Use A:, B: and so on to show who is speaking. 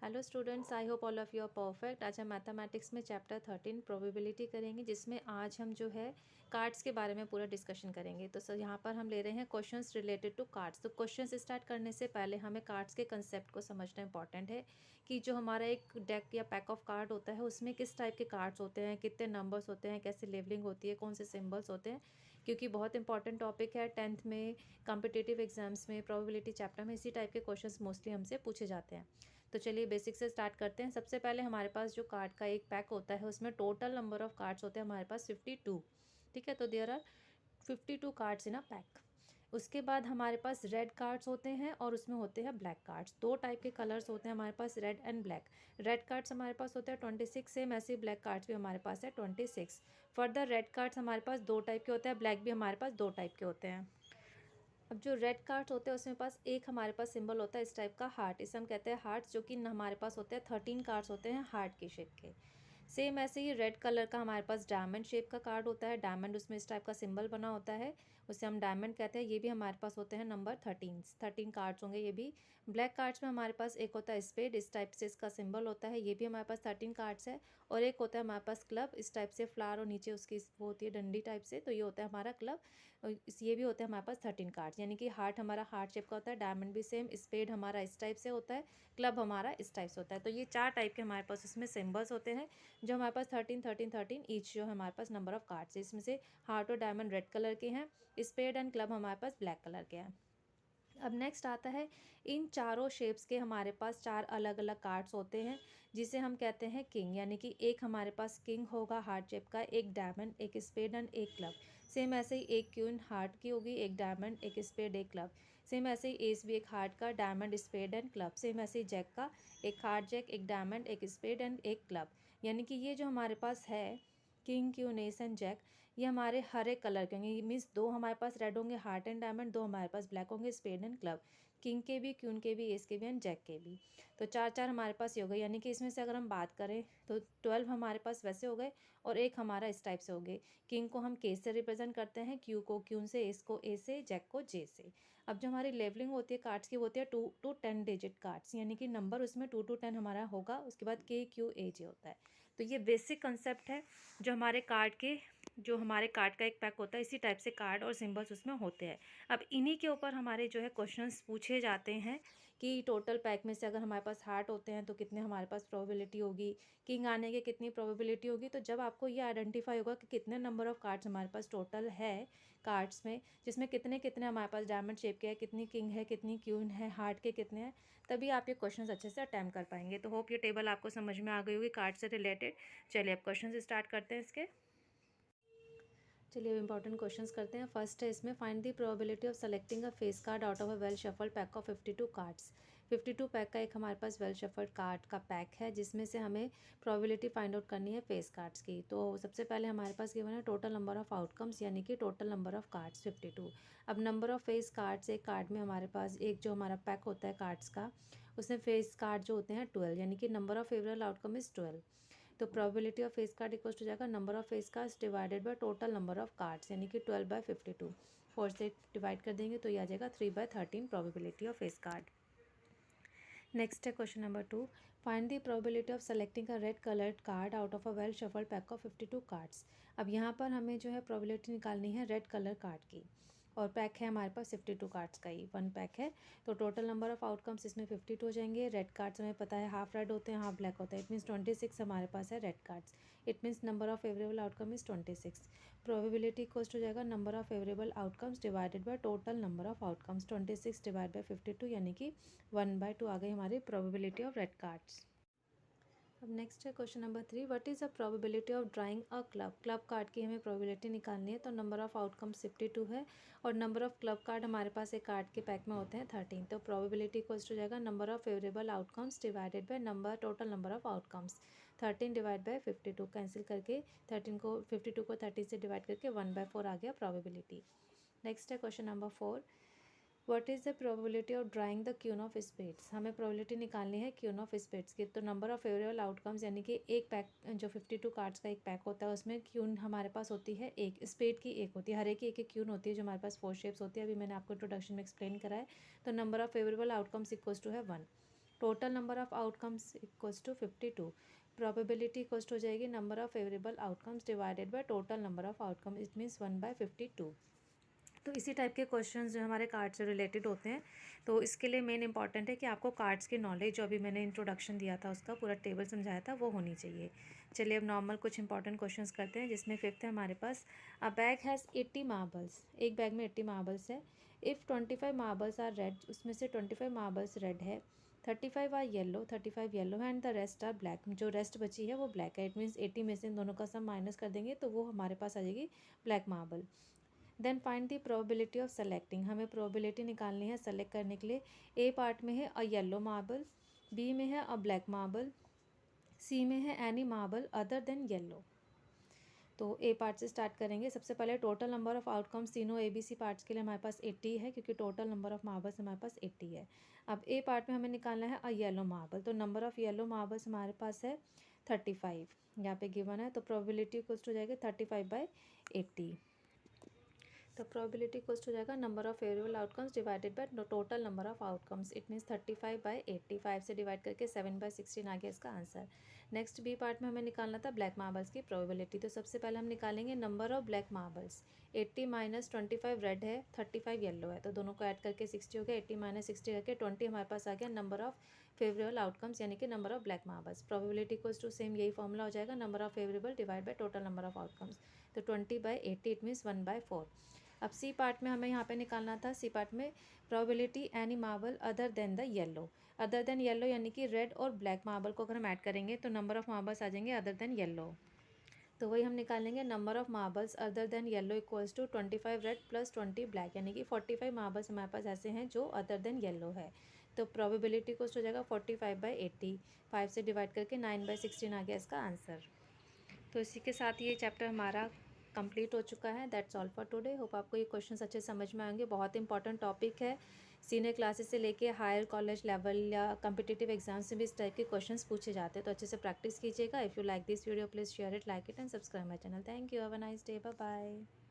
A: Hello students, I hope all of you are perfect. आज हम mathematics में chapter 13 probability करेंगे, जिसमें आज हम जो है कार्ड्स के बारे में पूरा डिस्कशन करेंगे। तो सर यहाँ पर हम ले रहे हैं क्वेश्चंस रिलेटेड टू कार्ड्स। तो क्वेश्चंस स्टार्ट करने से पहले हमें कार्ड्स के कंसेप्ट को समझना इंपॉर्टेंट है कि जो हमारा एक डेक या पैक ऑफ कार्ड होता है उसमें किस टाइप के कार्ड्स होते हैं, कितने नंबर्स होते हैं, कैसे लेवलिंग होती है, कौन से सिम्बल्स होते हैं, क्योंकि बहुत इंपॉर्टेंट टॉपिक है। 10th में कॉम्पिटिटिव एग्जाम्स में प्रोबेबिलिटी चैप्टर में इसी टाइप के क्वेश्चंस मोस्टली हमसे पूछे जाते हैं। तो चलिए बेसिक से स्टार्ट करते हैं। सबसे पहले हमारे पास जो कार्ड का एक पैक होता है उसमें टोटल नंबर ऑफ कार्ड्स होते हैं हमारे पास 52। ठीक है, तो there are 52 cards in a pack. उसके बाद हमारे पास रेड कार्ड्स होते हैं और उसमें होते हैं ब्लैक कार्ड्स। दो टाइप के कलर्स होते हैं हमारे पास, red and black. Red cards हमारे पास होते हैं 26, सेम ऐसे ब्लैक कार्ड्स भी हमारे पास है 26। फर्दर रेड कार्ड्स हमारे पास दो टाइप के होते हैं, ब्लैक भी हमारे पास दो टाइप के होते हैं। अब जो रेड कार्ड्स होते हैं उसमें पास एक हमारे पास सिंबल होता है इस टाइप का, हार्ट। इसे हम कहते हैं हार्ट, जो कि हमारे पास होते हैं 13 कार्ड्स होते हैं हार्ट के शेप के। सेम ऐसे ही रेड कलर का हमारे पास डायमंड शेप का कार्ड होता है। डायमंड, उसमें इस टाइप का सिंबल बना होता है, उसे हम डायमंड कहते हैं। ये भी हमारे पास होते हैं नंबर 13 कार्ड्स होंगे ये भी। ब्लैक कार्ड्स में हमारे पास एक होता है स्पेड, इस टाइप से इसका सिंबल होता है, ये भी हमारे पास 13 कार्ड्स है। और एक होता है हमारे पास क्लब, इस टाइप से फ्लावर और नीचे उसकी वो होती है डंडी टाइप से, तो ये होता है हमारा क्लब। और ये भी होता है हमारे पास 13 कार्ड्स, यानी कि हार्ट हमारा हार्ट शेप का होता है, डायमंड भी सेम, स्पेड हमारा इस टाइप से होता है, क्लब हमारा इस टाइप से होता है। तो ये चार टाइप के हमारे पास इसमें सिम्बल्स होते हैं, जो हमारे पास 13 ईच जो हमारे पास नंबर ऑफ कार्ड्स है। इसमें से हार्ट और डायमंड रेड कलर के हैं, स्पेड एंड क्लब हमारे पास ब्लैक कलर के हैं। अब नेक्स्ट आता है, इन चारों शेप्स के हमारे पास चार अलग अलग कार्ड्स होते हैं, जिसे हम कहते हैं किंग। यानी कि एक हमारे पास किंग होगा हार्ट शेप का, एक डायमंड, एक स्पेड एंड एक क्लब। सेम ऐसे ही एक क्वीन हार्ट की होगी, एक डायमंड, एक स्पेड, एक क्लब। सेम ऐसे ही एस भी एक हार्ट का, diamond, spade and club. Same ऐसे ही जैक का, एक हार्ट जैक, एक डायमंड, एक स्पेड एंड एक क्लब। यानी कि ये जो हमारे पास है king, queen, ace and jack, ये हमारे हर एक कलर के होंगे। मीन्स दो हमारे पास रेड होंगे हार्ट एंड डायमंड, दो हमारे पास ब्लैक होंगे स्पेड एंड क्लब। किंग के भी, क्वीन के भी, एस के भी एंड जैक के भी। तो चार चार हमारे पास ये हो गए। यानी कि इसमें से अगर हम बात करें तो 12 हमारे पास वैसे हो गए और एक हमारा इस टाइप से हो गए। किंग को हम के से रिप्रेजेंट करते हैं, क्यू को क्यून से, एस को ए से, जैक को जे से। अब जो हमारी लेवलिंग होती है कार्ड्स की, वो होती है 2 to 10 डिजिट कार्ड्स, यानी कि नंबर उसमें 2 to 10 हमारा होगा। उसके बाद के क्यू ए जे होता है। तो ये बेसिक कंसेप्ट है जो हमारे कार्ड के, जो हमारे कार्ड का एक पैक होता है, इसी टाइप से कार्ड और सिंबल्स उसमें होते हैं। अब इन्हीं के ऊपर हमारे जो है क्वेश्चंस पूछे जाते हैं कि टोटल पैक में से अगर हमारे पास हार्ट होते हैं तो कितने हमारे पास प्रोबेबिलिटी होगी, किंग आने की कितनी प्रोबेबिलिटी होगी। तो जब आपको ये आइडेंटिफाई होगा कि कितने नंबर ऑफ कार्ड्स हमारे पास टोटल है कार्ड्स में, जिसमें कितने कितने हमारे पास डायमंड शेप के हैं, कितनी किंग है, कितनी क्वीन है, हार्ट के कितने हैं, तभी आप ये क्वेश्चन अच्छे से अटैम्प्ट कर पाएंगे। तो होप ये टेबल आपको समझ में आ गई होगी कार्ड से रिलेटेड। चलिए अब क्वेश्चन स्टार्ट करते हैं इसके। चलिए अब इंपॉर्टेंट क्वेश्चंस करते हैं। फर्स्ट है इसमें, find the probability of selecting a face card out of a well shuffled pack of 52 cards. 52 pack का एक हमारे पास वेल शफल्ड कार्ड का पैक है, जिसमें से हमें प्रोबेबिलिटी फाइंड आउट करनी है फेस कार्ड्स की। तो सबसे पहले हमारे पास गिवन है टोटल नंबर ऑफ आउटकम्स, यानी कि टोटल नंबर ऑफ कार्ड्स 52। अब नंबर ऑफ फेस कार्ड्स, एक कार्ड में हमारे पास एक जो हमारा पैक होता है कार्ड्स का, उसमें फेस कार्ड जो होते हैं 12, यानी कि number of favourable outcome is 12। तो probability of face card equals हो जाएगा number of face cards divided by total number of cards, यानी कि 12/52। 4 से डिवाइड कर देंगे तो ये आ जाएगा 3/13 probability of face card. Next है question number 2, find the probability of selecting a red coloured card out of a well shuffled pack of 52 cards. अब यहाँ पर हमें जो है प्रोबेबिलिटी निकालनी है रेड कलर कार्ड की, और पैक है हमारे पास 52 कार्ड्स का ही वन पैक है। तो टोटल नंबर ऑफ आउटकम्स इसमें 52 हो जाएंगे। रेड कार्ड्स हमें पता है हाफ रेड होते हैं हाफ ब्लैक होता है, इट मीन्स 26 हमारे पास है red cards. It means number of favourable outcome is 26। Probability equals हो जाएगा number of favourable outcomes divided by total number of outcomes, 26 divide by 52, यानी कि 1/2 आ गई हमारी प्रोबेबिलिटी ऑफ रेड कार्ड्स। अब नेक्स्ट है question number 3, what is the probability of drawing a club. Club card की हमें प्रोबेबिलिटी निकालनी है। तो नंबर ऑफ आउटकम्स 52 है और नंबर ऑफ क्लब कार्ड हमारे पास एक कार्ड के पैक में होते हैं 13। तो प्रोबेबिलिटी इक्वल्स हो जाएगा number of favourable outcomes divided by number total number of outcomes. 13 divide by 52 cancel करके 13 को 52 को 30 से डिवाइड करके 1/4 आ गया प्रोबेबिलिटी। नेक्स्ट है question number 4, what is the probability of drawing the queen of spades. हमें प्रोबेबिलिटी निकालनी है क्यून ऑफ स्पेड्स की। तो नंबर ऑफ फेवरेबल आउटकम्स, यानी कि एक पैक जो 52 कार्ड्स का एक पैक होता है उसमें क्यून हमारे पास होती है एक, स्पेड की एक होती है, हर एक की एक एक क्यून होती है, जो हमारे पास 4 शेप्स होती है। अभी मैंने आपको इंट्रोडक्शन में एक्सप्लेन करा है। तो number of favourable outcomes equals to है 1। Total number of outcomes equals to 52। Probability equals to हो जाएगी number of favourable outcomes divided by total number of outcome, it means 1/52। तो इसी टाइप के क्वेश्चंस जो हमारे कार्ड से रिलेटेड होते हैं। तो इसके लिए मेन इंपॉर्टेंट है कि आपको कार्ड्स की नॉलेज, जो अभी मैंने इंट्रोडक्शन दिया था उसका पूरा टेबल समझाया था, वो होनी चाहिए। चलिए अब नॉर्मल कुछ इंपॉर्टेंट क्वेश्चंस करते हैं, जिसमें फिफ्थ है हमारे पास, अ बैग हैज़ 80 मार्बल्स। एक बैग में 80 मार्बल्स है। इफ़ 25 मार्बल्स आर रेड, उसमें से 25 मार्बल्स रेड है, 35 आर येलो, 35 येलो है, and the rest are black. जो रेस्ट बची है वो ब्लैक है। इट मीन्स 80 में से इन दोनों का सम माइनस कर देंगे तो वो हमारे पास आ जाएगी black marble. Then find the probability of selecting. हमें प्रोबेबिलिटी निकालनी है सेलेक्ट करने के लिए। ए पार्ट में है अ येलो मार्बल, बी में है अ ब्लैक मार्बल, सी में है any marble other than yellow. तो ए पार्ट से स्टार्ट करेंगे। सबसे पहले टोटल नंबर ऑफ आउटकम्स तीनों ए बी सी पार्ट्स के लिए हमारे पास 80 है, क्योंकि टोटल नंबर ऑफ मार्बल्स हमारे पास 80 है। अब ए पार्ट में हमें निकालना है अ येलो मार्बल, तो नंबर ऑफ येलो मार्बल्स हमारे पास है 35, यहाँ पे गिवन है। तो प्रोबेबिलिटी इक्वल्स टू हो जाएगा 35/80। तो प्रोबेबिलिटी इक्वल्स हो जाएगा number of favourable outcomes divided by total number of outcomes, it means 35/80। 5 से डिवाइड करके 7/16 आ गया इसका आंसर। नेक्स्ट बी पार्ट में हमें निकालना था ब्लैक मार्बल्स की प्रोबेबिलिटी। तो सबसे पहले हम निकालेंगे number of black marbles. 80 minus 25 red है, 35 येलो है, तो दोनों को ऐड करके 60 हो गया। 80 माइनस 60 करके 20 हमारे पास आ गया नंबर ऑफ फेवरेबल आउटकम्स, यानी कि number of black marbles. Probability equals to same यही फॉर्मूला हो जाएगा, number of favourable divide by total number of outcomes. तो 20/80 इट मीन्स 1/4। अब सी पार्ट में हमें यहाँ पे निकालना था, सी पार्ट में probability any marble other than the yellow. Other than yellow यानी कि रेड और ब्लैक मार्बल को अगर हम ऐड करेंगे तो नंबर ऑफ मार्बल्स आ जाएंगे अदर देन येलो। तो वही हम निकालेंगे, number of marbles other than yellow equals to 25 red plus 20 black, यानी कि 45 मार्बल्स हमारे पास ऐसे हैं जो अदर देन येलो है। तो प्रोबेबिलिटी इक्वल्स हो जाएगा 45/80। 5 से डिवाइड करके 9/16 आ गया इसका आंसर। तो इसी के साथ ये चैप्टर हमारा कंप्लीट हो चुका है। That's all for today. Hope आपको ये क्वेश्चंस अच्छे समझ में आएंगे। बहुत इंपॉर्टेंट टॉपिक है। सीनियर क्लासेस से लेके हायर कॉलेज लेवल या कम्पिटिटिव एग्जाम्स में भी इस टाइप के क्वेश्चंस पूछे जाते हैं, तो अच्छे से प्रैक्टिस कीजिएगा। If you like this video please share it, like it and subscribe my channel. Thank you, have a nice day, bye bye.